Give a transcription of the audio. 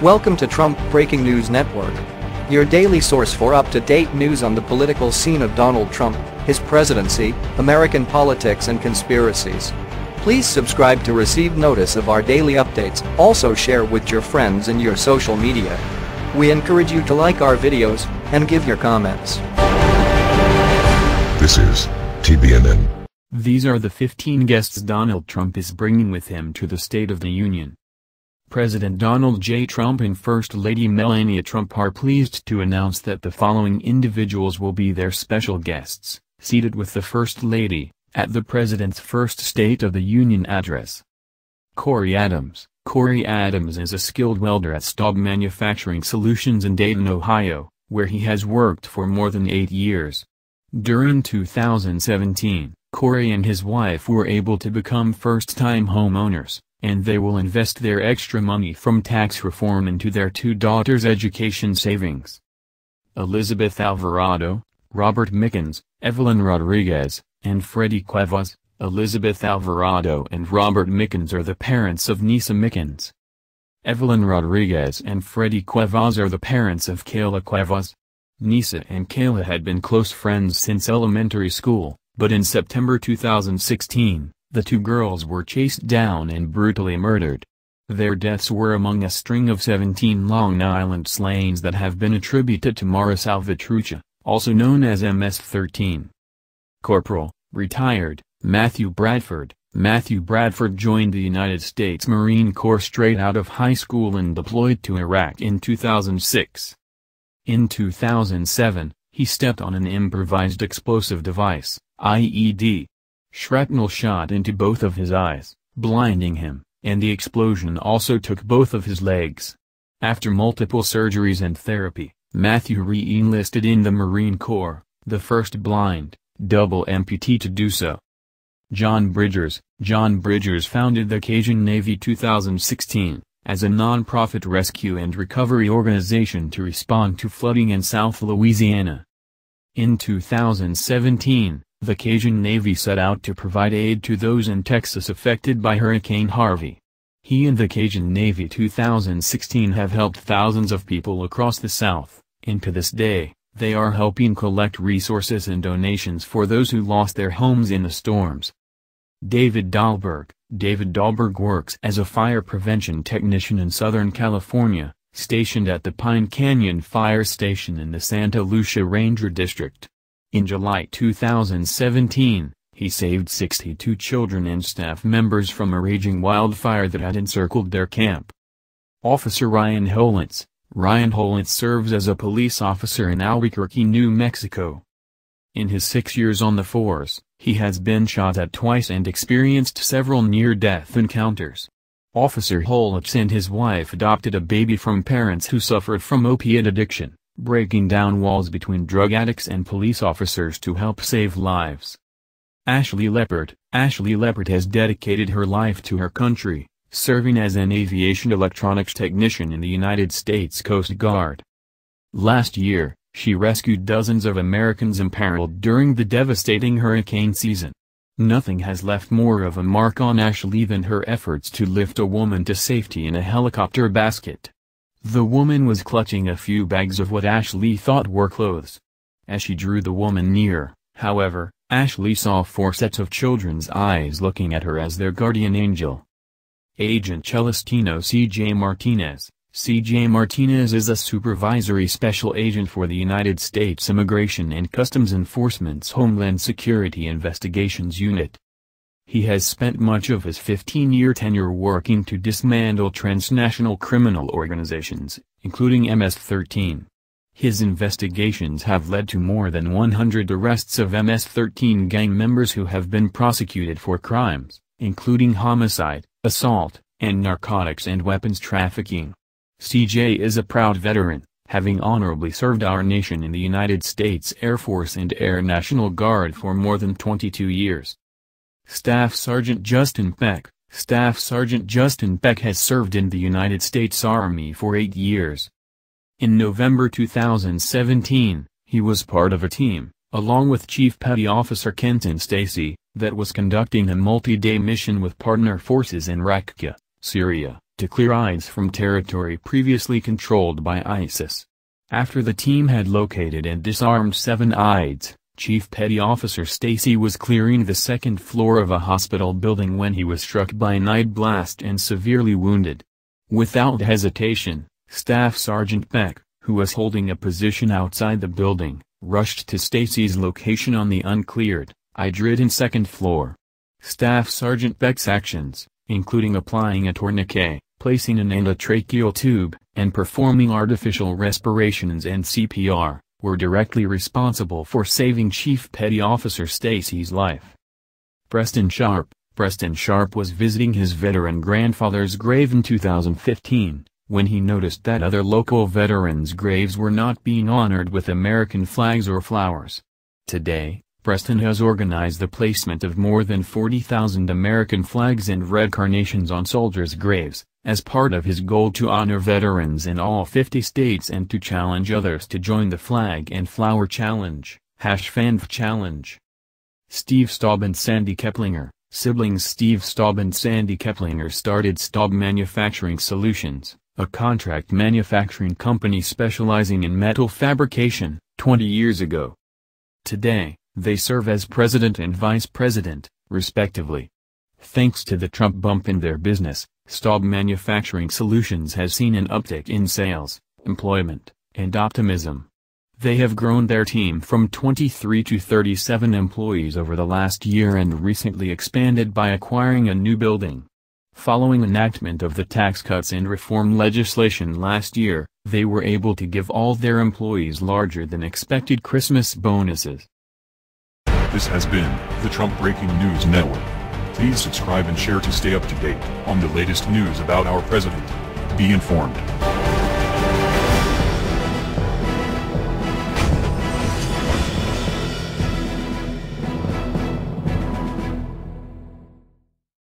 Welcome to Trump Breaking News Network, your daily source for up-to-date news on the political scene of Donald Trump, his presidency, American politics and conspiracies. Please subscribe to receive notice of our daily updates. Also share with your friends and your social media. We encourage you to like our videos and give your comments. This is TBNN. These are the 15 guests Donald Trump is bringing with him to the State of the Union. President Donald J. Trump and First Lady Melania Trump are pleased to announce that the following individuals will be their special guests, seated with the First Lady, at the President's first State of the Union address. Corey Adams. Corey Adams is a skilled welder at Staub Manufacturing Solutions in Dayton, Ohio, where he has worked for more than 8 years. During 2017, Corey and his wife were able to become first-time homeowners, and they will invest their extra money from tax reform into their 2 daughters' education savings. Elizabeth Alvarado, Robert Mickens, Evelyn Rodriguez, and Freddie Cuevas. Elizabeth Alvarado and Robert Mickens are the parents of Nisa Mickens. Evelyn Rodriguez and Freddie Cuevas are the parents of Kayla Cuevas. Nisa and Kayla had been close friends since elementary school, but in September 2016, the 2 girls were chased down and brutally murdered. Their deaths were among a string of 17 Long Island slayings that have been attributed to Mara Salvatrucha, also known as MS-13. Corporal, retired, Matthew Bradford. Matthew Bradford joined the United States Marine Corps straight out of high school and deployed to Iraq in 2006. In 2007, he stepped on an improvised explosive device, IED. Shrapnel shot into both of his eyes, blinding him, and the explosion also took both of his legs. After multiple surgeries and therapy, Matthew re-enlisted in the Marine Corps, the first blind, double amputee to do so. John Bridgers. John Bridgers founded the Cajun Navy 2016, as a non-profit rescue and recovery organization to respond to flooding in South Louisiana. In 2017, the Cajun Navy set out to provide aid to those in Texas affected by Hurricane Harvey. He and the Cajun Navy 2016 have helped thousands of people across the South, and to this day, they are helping collect resources and donations for those who lost their homes in the storms. David Dahlberg. David Dahlberg works as a fire prevention technician in Southern California, stationed at the Pine Canyon Fire Station in the Santa Lucia Ranger District. In July 2017, he saved 62 children and staff members from a raging wildfire that had encircled their camp. Officer Ryan Holitz. Ryan Holitz serves as a police officer in Albuquerque, New Mexico. In his 6 years on the force, he has been shot at twice and experienced several near-death encounters. Officer Holitz and his wife adopted a baby from parents who suffered from opiate addiction, breaking down walls between drug addicts and police officers to help save lives. Ashley Leopard. Ashley Leopard has dedicated her life to her country, serving as an aviation electronics technician in the United States Coast Guard. Last year, she rescued dozens of Americans imperiled during the devastating hurricane season. Nothing has left more of a mark on Ashley than her efforts to lift a woman to safety in a helicopter basket. The woman was clutching a few bags of what Ashley thought were clothes. As she drew the woman near, however, Ashley saw 4 sets of children's eyes looking at her as their guardian angel. Agent Celestino C.J. Martinez. C.J. Martinez is a supervisory special agent for the United States Immigration and Customs Enforcement's Homeland Security Investigations Unit. He has spent much of his 15-year tenure working to dismantle transnational criminal organizations, including MS-13. His investigations have led to more than 100 arrests of MS-13 gang members who have been prosecuted for crimes, including homicide, assault, and narcotics and weapons trafficking. CJ is a proud veteran, having honorably served our nation in the United States Air Force and Air National Guard for more than 22 years. Staff Sergeant Justin Peck. Staff Sergeant Justin Peck has served in the United States Army for 8 years. In November 2017, he was part of a team, along with Chief Petty Officer Kenton Stacy, that was conducting a multi-day mission with partner forces in Raqqa, Syria, to clear ICE from territory previously controlled by ISIS. After the team had located and disarmed 7 IDs, Chief Petty Officer Stacy was clearing the second floor of a hospital building when he was struck by a night blast and severely wounded. Without hesitation, Staff Sergeant Beck, who was holding a position outside the building, rushed to Stacy's location on the uncleared, ridden second floor. Staff Sergeant Beck's actions, including applying a tourniquet, placing an endotracheal tube, and performing artificial respirations and CPR, were directly responsible for saving Chief Petty Officer Stacy's life. Preston Sharp was visiting his veteran grandfather's grave in 2015, when he noticed that other local veterans' graves were not being honored with American flags or flowers. Today, Preston has organized the placement of more than 40,000 American flags and red carnations on soldiers' graves, as part of his goal to honor veterans in all 50 states and to challenge others to join the Flag and Flower Challenge, #FanFChallenge. Steve Staub and Sandy Keplinger, siblings Steve Staub and Sandy Keplinger started Staub Manufacturing Solutions, a contract manufacturing company specializing in metal fabrication, 20 years ago. Today, they serve as president and vice president, respectively. Thanks to the Trump bump in their business, Staub Manufacturing Solutions has seen an uptick in sales, employment, and optimism. They have grown their team from 23 to 37 employees over the last year and recently expanded by acquiring a new building. Following enactment of the Tax Cuts and Reform legislation last year, they were able to give all their employees larger than expected Christmas bonuses. This has been the Trump Breaking News Network. Please subscribe and share to stay up to date on the latest news about our president. Be informed.